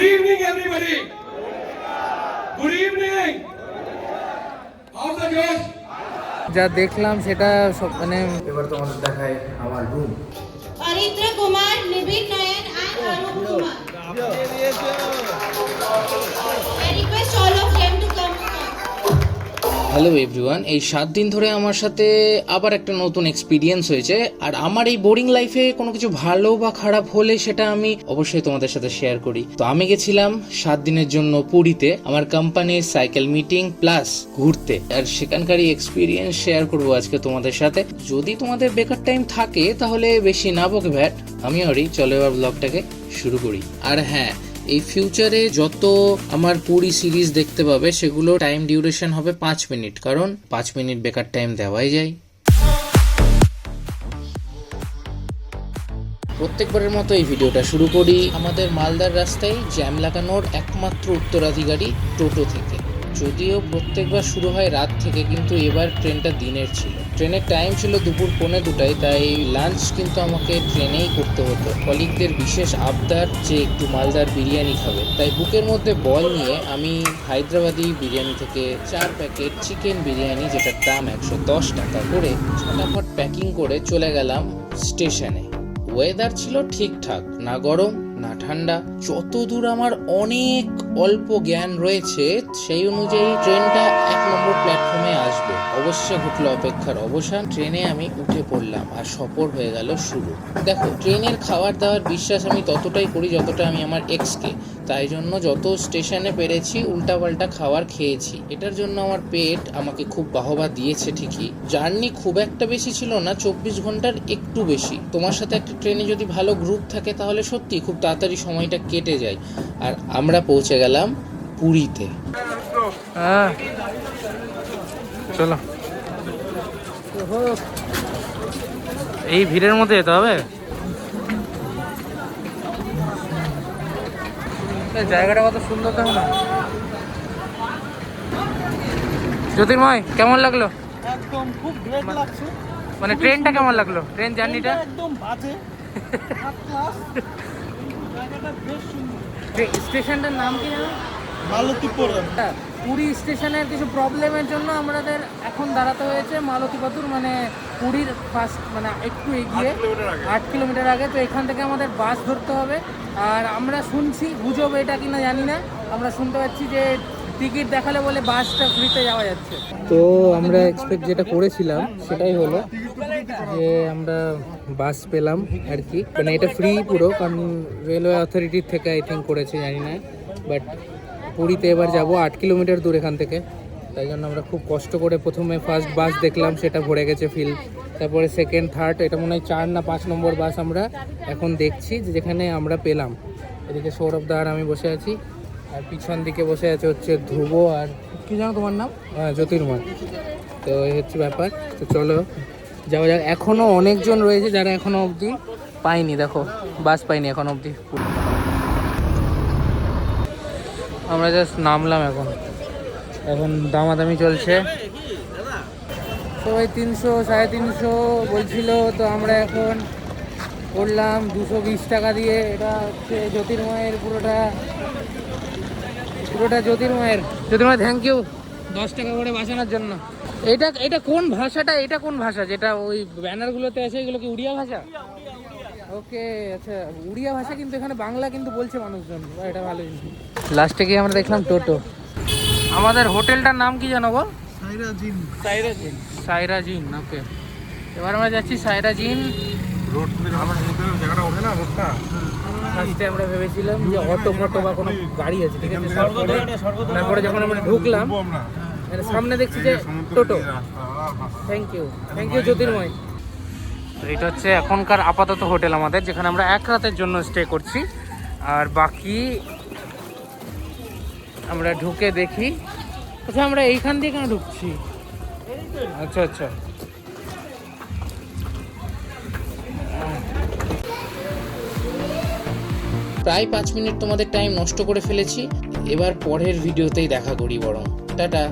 Good evening, everybody. Good evening. How's the Josh? যা দেখলাম সেটা সব মানে এবার তোমাদের দেখায় আমার রুম। অরিত্র কুমার, নিবিড় নয়ন and Arup Kumar. I request all of them to come. Hello everyone, এই 7 দিন ধরে আমার সাথে আবার একটা নতুন এক্সপিরিয়েন্স হয়েছে। আর আমার এই বোরিং লাইফে কোনো কিছু ভালো বা খারাপ হলে সেটা আমি অবশ্যই তোমাদের সাথে শেয়ার করি। তো আমি গেছিলাম 7 দিনের জন্য পুরীতে আমার কোম্পানির সাইকেল মিটিং প্লাস ঘুরতে, আর সেখানকারই এক্সপিরিয়েন্স শেয়ার করব আজকে তোমাদের সাথে। যদি তোমাদের বেকার টাইম থাকে তাহলে বেশি না বকে ভ্যাট, আমি হরি, চলো এবার ব্লগটাকে শুরু করি। আর হ্যাঁ, এই ফিউচারে যত আমার পুরী সিরিজ দেখতে পাবে সেগুলো টাইম ডিউরেশন হবে 5 মিনিট, কারণ 5 মিনিট বেকার টাইম দেওয়াই যায়। প্রত্যেকবারের মতো এই ভিডিওটা শুরু করি আমাদের মালদার রাস্তায় জ্যাম লাগানোর একমাত্র উত্তরাধিকারী টোটো থেকে। যদিও প্রত্যেকবার শুরু হয় রাত থেকে, কিন্তু এবার ট্রেনটা দিনের ছিল। ট্রেনের টাইম ছিল দুপুর 1:45, তাই লাঞ্চ কিন্তু আমাকে ট্রেনেই করতে হতো। কলিগদের বিশেষ আবদার যে একটু মালদার বিরিয়ানি খাবে, তাই বুকের মধ্যে বল নিয়ে আমি হায়দ্রাবাদি বিরিয়ানি থেকে 4 প্যাকেট চিকেন বিরিয়ানি, যেটার দাম 110 টাকা করে, ফটাফট প্যাকিং করে চলে গেলাম স্টেশনে। ওয়েদার ছিল ঠিকঠাক, না গরম না ঠান্ডা। যতদূর আমার অনেক অল্প জ্ঞান রয়েছে সেই অনুযায়ী ট্রেনটা 1 নম্বর প্ল্যাটফর্মে আসবে। অবশ্যই ঘটলো অপেক্ষার অবসান। ট্রেনে আমি উঠে পড়লাম আর সফর হয়ে গেল শুরু। দেখো, ট্রেনের খাবার দাবার বিশ্বাস আমি ততটাই করি যতটা আমি আমার এক্সকে, তাই জন্য যত স্টেশনে পেরেছি উল্টাপাল্টা খাবার খেয়েছি। এটার জন্য আমার পেট আমাকে খুব বাহবা দিয়েছে ঠিকই। জার্নি খুব একটা বেশি ছিল না, 24 ঘন্টার একটু বেশি। তোমার সাথে একটা ট্রেনে যদি ভালো গ্রুপ থাকে তাহলে সত্যি খুব তাড়াতাড়ি সময়টা কেটে যায়। আর আমরা পৌঁছে গেলাম পুরীতে। চলো, এই ভিড়ের মধ্যে যেতে হবে। জায়গাটা কত সুন্দর, দেখো না। জ্যোতির্ময়, কেমন লাগলো? একদম খুব গ্রেট লাগছে। মানে ট্রেনটা কেমন লাগলো? ট্রেন জার্নিটা একদম বাজে ক্লাস, জায়গাটা বেশ সুন্দর। স্টেশনটার নাম কি জানো? মালতীপুরম। পুরী স্টেশনের কিছু প্রবলেমের জন্য আমাদের এখন দাঁড়াতে হয়েছে মালতীপুর, মানে পুরীর ফার্স্ট, মানে একটু এগিয়ে 8 কিলোমিটার আগে। তো এখান থেকে আমাদের বাস ধরতে হবে। আর আমরা শুনছি, গুজব এটা কিনা জানি না, আমরা শুনতে পাচ্ছি যে টিকিট দেখালে বলে বাসটা ফ্রিতে যাওয়া যাচ্ছে। তো আমরা এক্সপেক্ট যেটা করেছিলাম সেটাই হলো, যে আমরা বাস পেলাম আর কি। মানে এটা ফ্রি পুরো, কারণ রেলওয়ে অথরিটির থেকে আই থিঙ্ক করেছে, জানি না। বাট পুরীতে এবার যাব 8 কিলোমিটার দূর এখান থেকে, তাই জন্য আমরা খুব কষ্ট করে প্রথমে ফার্স্ট বাস দেখলাম, সেটা ভরে গেছে ফিল। তারপরে সেকেন্ড, থার্ড, এটা মনে হয় 4 না 5 নম্বর বাস আমরা এখন দেখছি যে যেখানে আমরা পেলাম। এদিকে সৌরভ দা আর আমি বসে আছি, আর পিছন দিকে বসে আছে হচ্ছে ধ্রুব আর কি জানো তোমার নাম? হ্যাঁ, জ্যোতির্ময়। তো এই হচ্ছে ব্যাপার। তো চলো যাওয়া যাক। এখনও অনেকজন রয়েছে যারা এখনও অবধি পাইনি, দেখো বাস পাইনি এখনও অবধি। আমরা জাস্ট নামলাম, এখন দামাদামি চলছে। সবাই 300 350 বলছিল, তো আমরা এখন করলাম 220 টাকা দিয়ে। এটা হচ্ছে জ্যোতির্ময়ের, পুরোটা জ্যোতির্ময়ের। থ্যাংক ইউ 10 টাকা করে বাঁচানোর জন্য। এটা কোন ভাষাটা? এটা কোন ভাষা যেটা ওই ব্যানারগুলোতে আছে? এগুলো কি উড়িয়া ভাষা? ওকে, আচ্ছা, উড়িয়া ভাষা, কিন্তু এখানে বাংলা কিন্তু বলছে মানুষজন, এটা ভালো জিনিস। লাস্টে গিয়ে আমরা দেখলাম টোটো। আমাদের হোটেলটার নাম কি জানো বল? সাইরাজিন। ওকে, এবার আমরা যাচ্ছি সাইরাজিন রোড। ফার্স্টে আমরা ভেবেছিলাম যে অটো বা কোনো গাড়ি আছে, ঠিক আছে। তারপরে যখন আমরা ঢুকলাম সামনে দেখছি যে টোটো। থ্যাংক ইউ জ্যোতির্ময়। তো এটা হচ্ছে এখনকার আপাতত হোটেল আমাদের, যেখানে আমরা 1 রাতের জন্য স্টে করছি। আর বাকি আমরা ঢুকে দেখি। আচ্ছা, আমরা এইখান দিয়ে কেন ঢুকছি? আচ্ছা, প্রায় 5 মিনিট তোমাদের টাইম নষ্ট করে ফেলেছি। এবার পরের ভিডিওতেই দেখা করি বরং। টাটা।